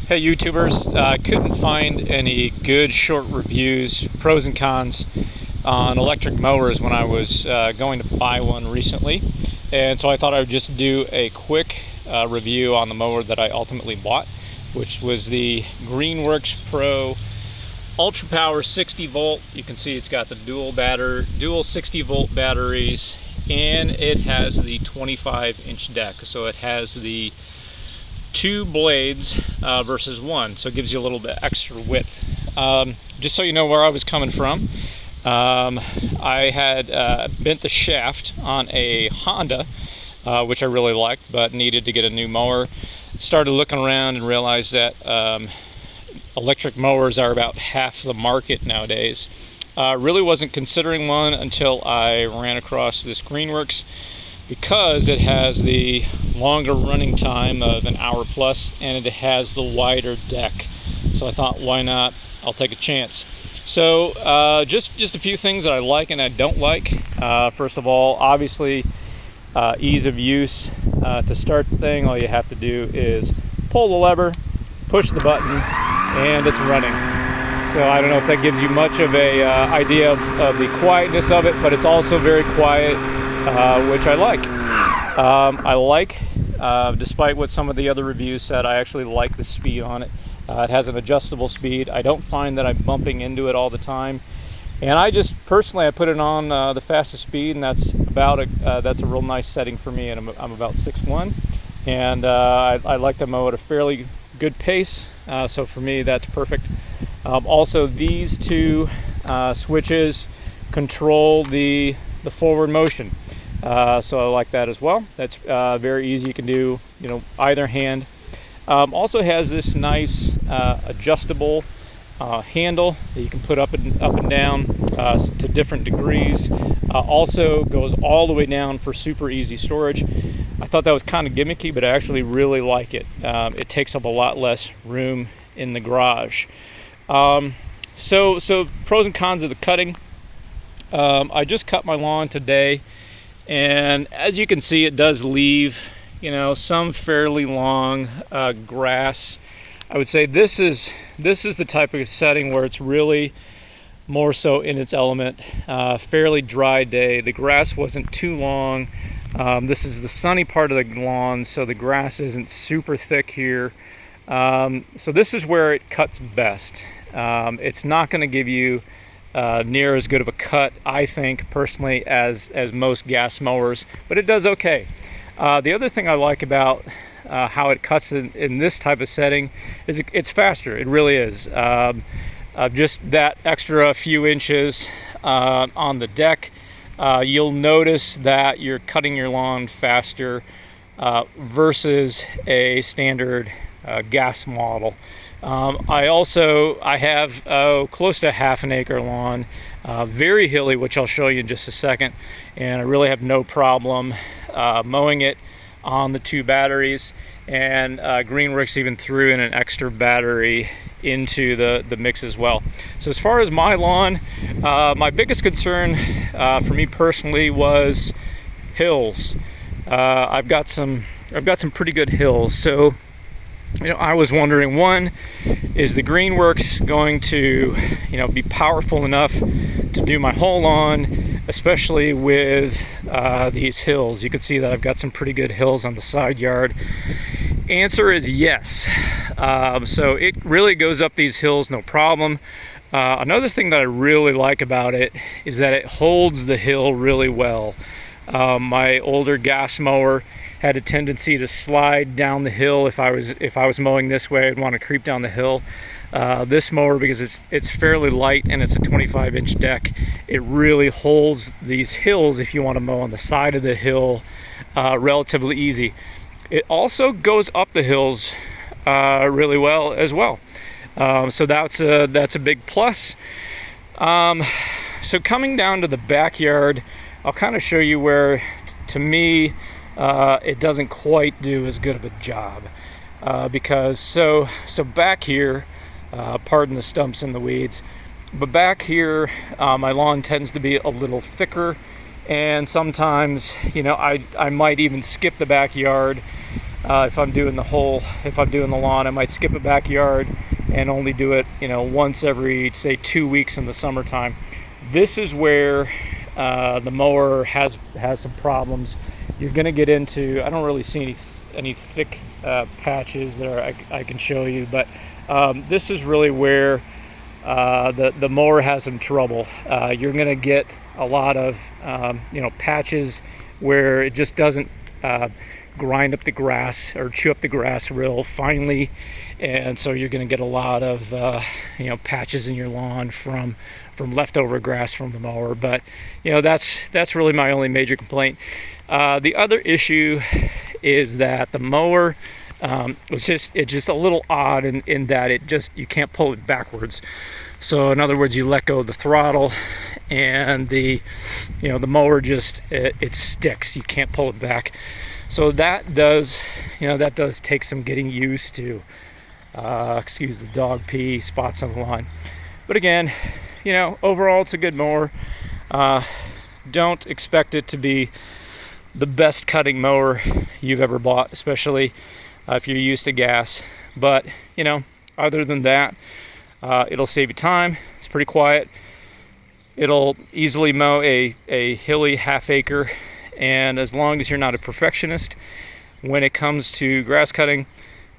Hey YouTubers, couldn't find any good short reviews, pros and cons on electric mowers when I was going to buy one recently, and so I thought I would just do a quick review on the mower that I ultimately bought, which was the Greenworks Pro Ultra Power 60 volt. You can see it's got the dual 60 volt batteries, and it has the 25-inch deck, so it has the 2 blades versus 1, so it gives you a little bit extra width. Just so you know where I was coming from, I had bent the shaft on a Honda, which I really liked, but needed to get a new mower. Started looking around and realized that electric mowers are about half the market nowadays. Really wasn't considering one until I ran across this Greenworks, because it has the longer running time of an hour plus, and it has the wider deck. So I thought, why not? I'll take a chance. So just a few things that I like and I don't like. First of all, obviously ease of use. To start the thing, all you have to do is pull the lever, push the button, and it's running. So I don't know if that gives you much of a idea of the quietness of it, but it's also very quiet, which I like. Despite what some of the other reviews said, I actually like the speed on it. It has an adjustable speed. I don't find that I'm bumping into it all the time, and I just personally I put it on the fastest speed, and that's a real nice setting for me. And I'm about 6'1", and I like to mow at a fairly good pace. So for me, that's perfect. Also, these two switches control the forward motion. So I like that as well. That's very easy. You can do, either hand. Also has this nice adjustable handle that you can put up and down to different degrees. Also goes all the way down for super easy storage. I thought that was kind of gimmicky, but I actually really like it. It takes up a lot less room in the garage. So pros and cons of the cutting. I just cut my lawn today, and as you can see, it does leave some fairly long grass. I would say this is the type of setting where it's really more so in its element. Fairly dry day. The grass wasn't too long. This is the sunny part of the lawn, so the grass isn't super thick here. So this is where it cuts best. It's not going to give you near as good of a cut, I think personally, as most gas mowers, but it does okay. The other thing I like about how it cuts in this type of setting is it's faster. It really is. Just that extra few inches on the deck, you'll notice that you're cutting your lawn faster versus a standard gas model. I have close to half an acre lawn, very hilly, which I'll show you in just a second, and I really have no problem mowing it on the 2 batteries, and Greenworks even threw in an extra battery into the mix as well. So as far as my lawn, my biggest concern for me personally was hills. I've got some pretty good hills, so I was wondering, one, is the Greenworks going to be powerful enough to do my whole lawn, especially with these hills? You can see that I've got some pretty good hills on the side yard. Answer is yes. So it really goes up these hills no problem. Another thing that I really like about it is that it holds the hill really well. My older gas mower had a tendency to slide down the hill. If I was mowing this way, I'd want to creep down the hill. This mower, because it's fairly light and it's a 25-inch deck, it really holds these hills if you want to mow on the side of the hill relatively easy. It also goes up the hills really well as well. So that's a big plus. So coming down to the backyard, I'll kind of show you where, to me, it doesn't quite do as good of a job, because so back here, pardon the stumps and the weeds, but back here my lawn tends to be a little thicker, and sometimes I might even skip the backyard If I'm doing the lawn, I might skip a backyard and only do it, once every, say, 2 weeks in the summertime. This is where the mower has some problems. You're going to get into, I don't really see any thick patches there I can show you, but this is really where the mower has some trouble. You're going to get a lot of patches where it just doesn't grind up the grass or chew up the grass real finely, and so you're going to get a lot of patches in your lawn from leftover grass from the mower. But that's really my only major complaint. The other issue is that the mower, it's just a little odd in that you can't pull it backwards. So in other words, you let go of the throttle and the mower just it sticks. You can't pull it back. So that does take some getting used to. Excuse the dog pee spots on the lawn. But again, overall it's a good mower. Don't expect it to be the best cutting mower you've ever bought, especially if you're used to gas. But other than that, it'll save you time. It's pretty quiet. It'll easily mow a hilly half-acre, and as long as you're not a perfectionist when it comes to grass cutting,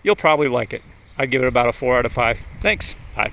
you'll probably like it. I'd give it about a 4 out of 5. Thanks. Bye.